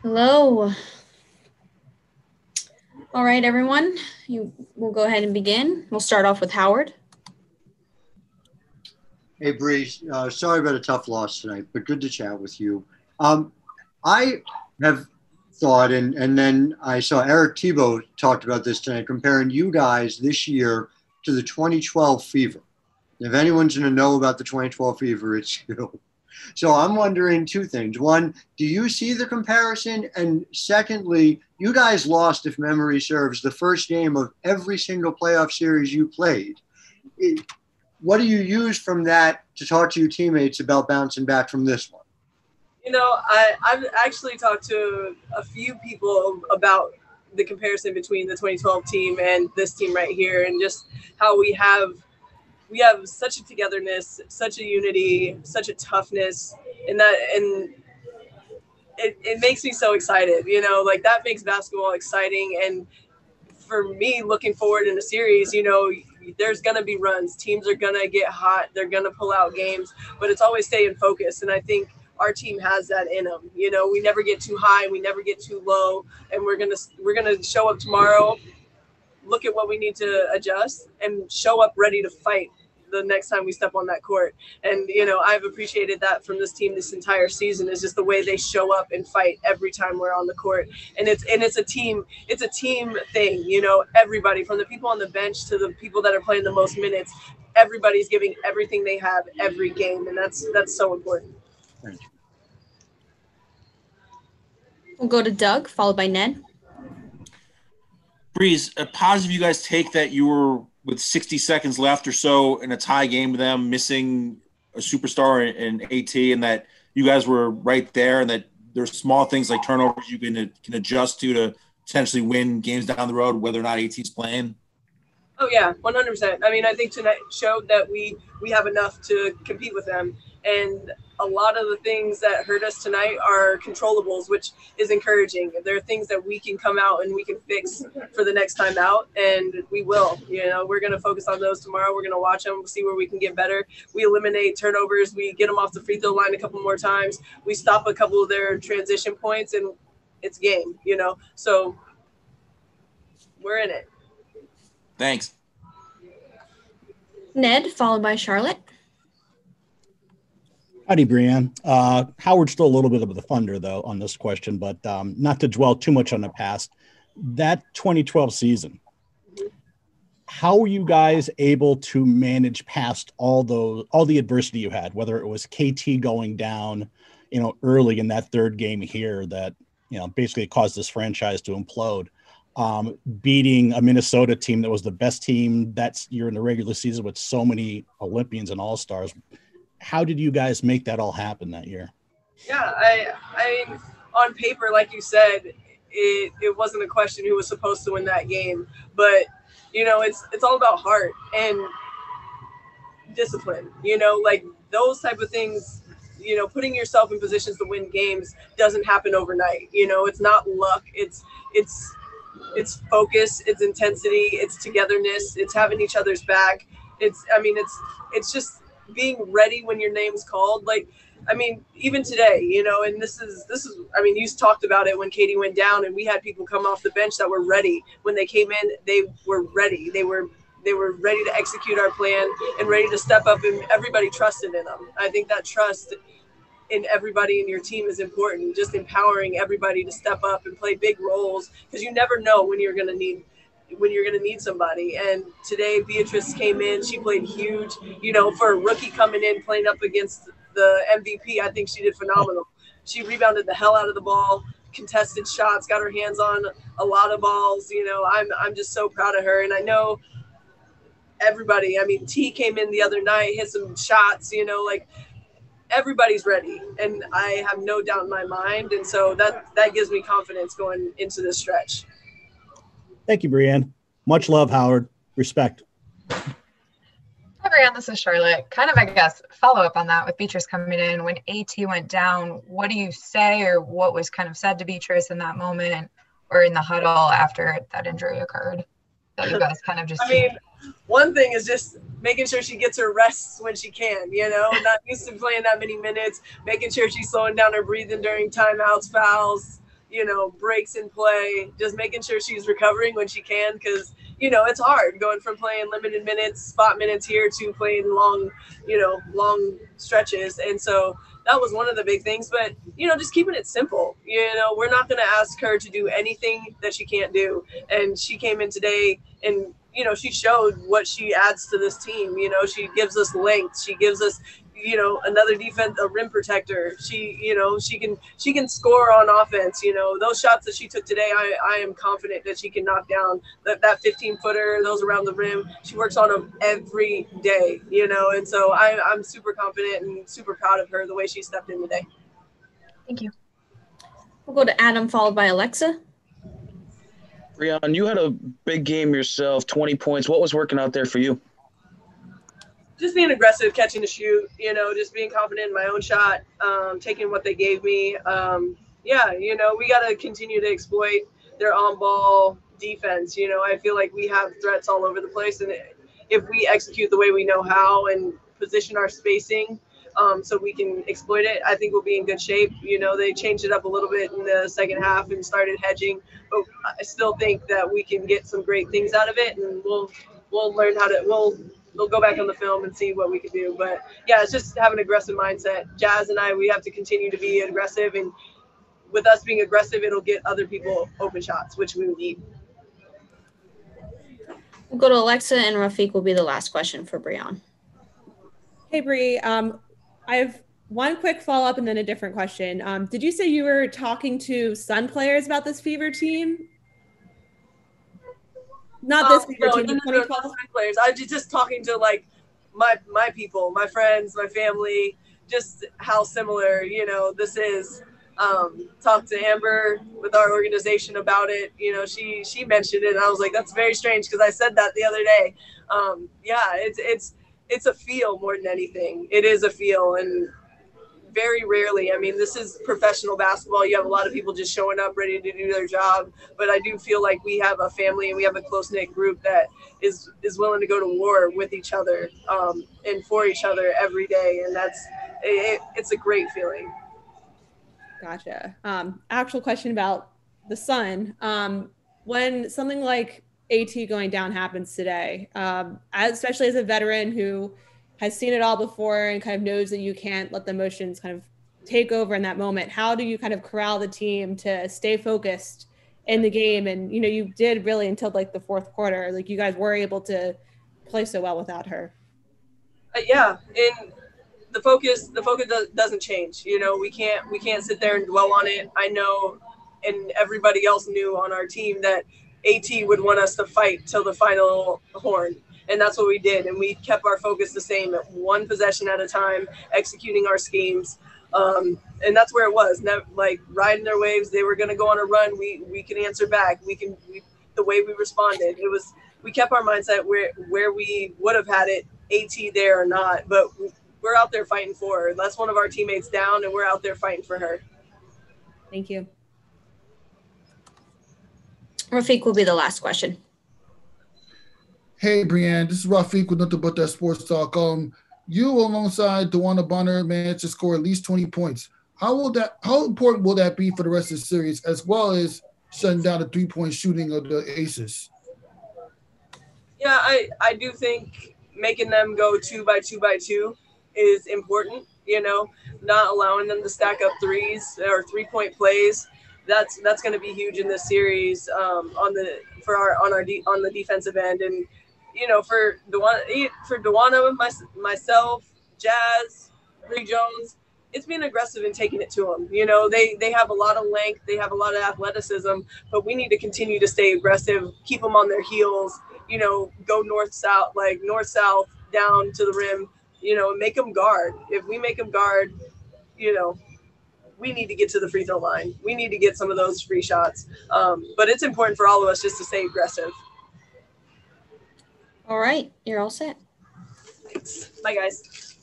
Hello. All right, everyone. We'll go ahead and begin. We'll start off with Howard. Hey, Bree. Sorry about a tough loss tonight, but good to chat with you. I have thought, and then I saw Eric Tebow talked about this tonight, comparing you guys this year to the 2012 Fever. If anyone's going to know about the 2012 Fever, it's you. So I'm wondering two things. One, do you see the comparison? And secondly, you guys lost, if memory serves, the first game of every single playoff series you played. What do you use from that to talk to your teammates about bouncing back from this one? I've actually talked to a few people about the comparison between the 2012 team and this team right here, and just how we have such a togetherness, such a unity, such a toughness, and it makes me so excited. Like that makes basketball exciting, and for me, looking forward in a series, there's going to be runs. Teams are going to get hot. They're going to pull out games, but it's always staying focused. And I think our team has that in them. We never get too high. We never get too low. And we're going to show up tomorrow, look at what we need to adjust, and show up ready to fight the next time we step on that court. And I've appreciated that from this team this entire season, is just the way they show up and fight every time we're on the court. And it's a team thing. Everybody, from the people on the bench to the people that are playing the most minutes, everybody's giving everything they have every game, and that's so important. Thank you. We'll go to Doug, followed by Ned. Breeze, a positive you guys take that you were with 60 seconds left or so in a tie game with them, missing a superstar in AT, and that you guys were right there, and that there's small things like turnovers you can adjust to potentially win games down the road, whether or not AT's playing? Oh, yeah, 100%. I mean, I think tonight showed that we have enough to compete with them. And a lot of the things that hurt us tonight are controllables, which is encouraging. There are things that we can come out and we can fix for the next time out, and we will. We're going to focus on those tomorrow. We're going to watch them, see where we can get better. We eliminate turnovers. We get them off the free throw line a couple more times. We stop a couple of their transition points, and it's game, So we're in it. Thanks. Ned, followed by Charlotte. Howdy, Briann. Howard's still a little bit of the thunder, though, on this question, but not to dwell too much on the past. That 2012 season, how were you guys able to manage past all the adversity you had, whether it was KT going down, early in that third game here that, basically caused this franchise to implode, beating a Minnesota team that was the best team that year in the regular season with so many Olympians and All-Stars. How did you guys make that all happen that year? Yeah, I mean, on paper, like you said, it wasn't a question who was supposed to win that game, but it's all about heart and discipline. Like those type of things. Putting yourself in positions to win games doesn't happen overnight. It's not luck. It's focus. It's intensity. It's togetherness. It's having each other's back. It's just being ready when your name's called. Like, I mean, even today, and this is, you talked about it when Katie went down, and we had people come off the bench that were ready. When they came in, they were ready. They were ready to execute our plan and ready to step up, and everybody trusted in them. I think that trust in everybody in your team is important. Just empowering everybody to step up and play big roles, because you never know when you're going to need somebody. And today Beatrice came in, she played huge, for a rookie coming in, playing up against the MVP. I think she did phenomenal. She rebounded the hell out of the ball, contested shots, got her hands on a lot of balls. I'm just so proud of her. And I know everybody, T came in the other night, hit some shots, like everybody's ready, and I have no doubt in my mind. And so that gives me confidence going into this stretch. Thank you, Briann. Much love, Howard. Respect. Hi, Briann. This is Charlotte. Kind of, I guess, follow up on that with Beatrice coming in. When AT went down, what do you say, or what was kind of said to Beatrice in that moment, or in the huddle after that injury occurred? That you guys kind of just. One thing is just making sure she gets her rests when she can, not used to playing that many minutes, making sure she's slowing down her breathing during timeouts, fouls, breaks in play, just making sure she's recovering when she can, because it's hard going from playing limited minutes, spot minutes here, to playing long stretches. And so that was one of the big things. But just keeping it simple. We're not going to ask her to do anything that she can't do. And she came in today and she showed what she adds to this team. She gives us length. She gives us, another defense, a rim protector. She can score on offense. Those shots that she took today, I am confident that she can knock down that 15-footer, those around the rim. She works on them every day, and so I'm super confident and super proud of her, the way she stepped in today. Thank you. We'll go to Adam, followed by Alexa. Briann, you had a big game yourself, 20 points. What was working out there for you? Just being aggressive, catching the shoot, just being confident in my own shot, taking what they gave me. We got to continue to exploit their on-ball defense. I feel like we have threats all over the place, and if we execute the way we know how and position our spacing so we can exploit it, I think we'll be in good shape. They changed it up a little bit in the second half and started hedging, but I still think that we can get some great things out of it, and we'll learn how to we'll go back on the film and see what we can do. But yeah, it's just having an aggressive mindset. Jazz and I, we have to continue to be aggressive, and with us being aggressive, it'll get other people open shots, which we need. We'll go to Alexa, and Rafiq will be the last question for Briann. Hey, Bri. I have one quick follow-up and then a different question. Did you say you were talking to Sun players about this Fever team? Not this Fever team, no, 2012 players. I was just talking to my people, my friends, my family, just how similar this is. Talked to Amber with our organization about it. She mentioned it, and I was like, that's very strange, because I said that the other day. It's a feel more than anything. It is a feel, and very rarely, this is professional basketball. You have a lot of people just showing up ready to do their job, but I do feel like we have a family and we have a close-knit group that is willing to go to war with each other and for each other every day, and it's a great feeling. Gotcha. Actual question about the Sun. When something like AT going down happens today, especially as a veteran who has seen it all before and kind of knows that you can't let the emotions kind of take over in that moment, how do you kind of corral the team to stay focused in the game? And, you did really until the fourth quarter, you guys were able to play so well without her. And the focus doesn't change. We can't sit there and dwell on it. I know, and everybody else knew on our team, that AT would want us to fight till the final horn. And that's what we did. And we kept our focus the same, at one possession at a time, executing our schemes. And that's where it was. Riding their waves. They were going to go on a run. We can answer back. The way we responded. We kept our mindset where we would have had it, AT there or not. But we're out there fighting for her. That's one of our teammates down, and we're out there fighting for her. Thank you. Rafiq will be the last question. Hey, Briann, this is Rafiq with Nothing But That Sports Talk. You alongside Dewana Bonner managed to score at least 20 points. How important will that be for the rest of the series, as well as shutting down the three-point shooting of the Aces? Yeah, I do think making them go 2 by 2 by 2 is important. Not allowing them to stack up threes or three-point plays. That's going to be huge in this series on the defensive end. And for Dewana, myself, Jazz, Bree Jones, it's being aggressive and taking it to them. They have a lot of length, they have a lot of athleticism, but we need to continue to stay aggressive, keep them on their heels. Go north-south down to the rim. Make them guard. If we make them guard, we need to get to the free throw line. We need to get some of those free shots. But it's important for all of us just to stay aggressive. All right. You're all set. Thanks. Bye, guys.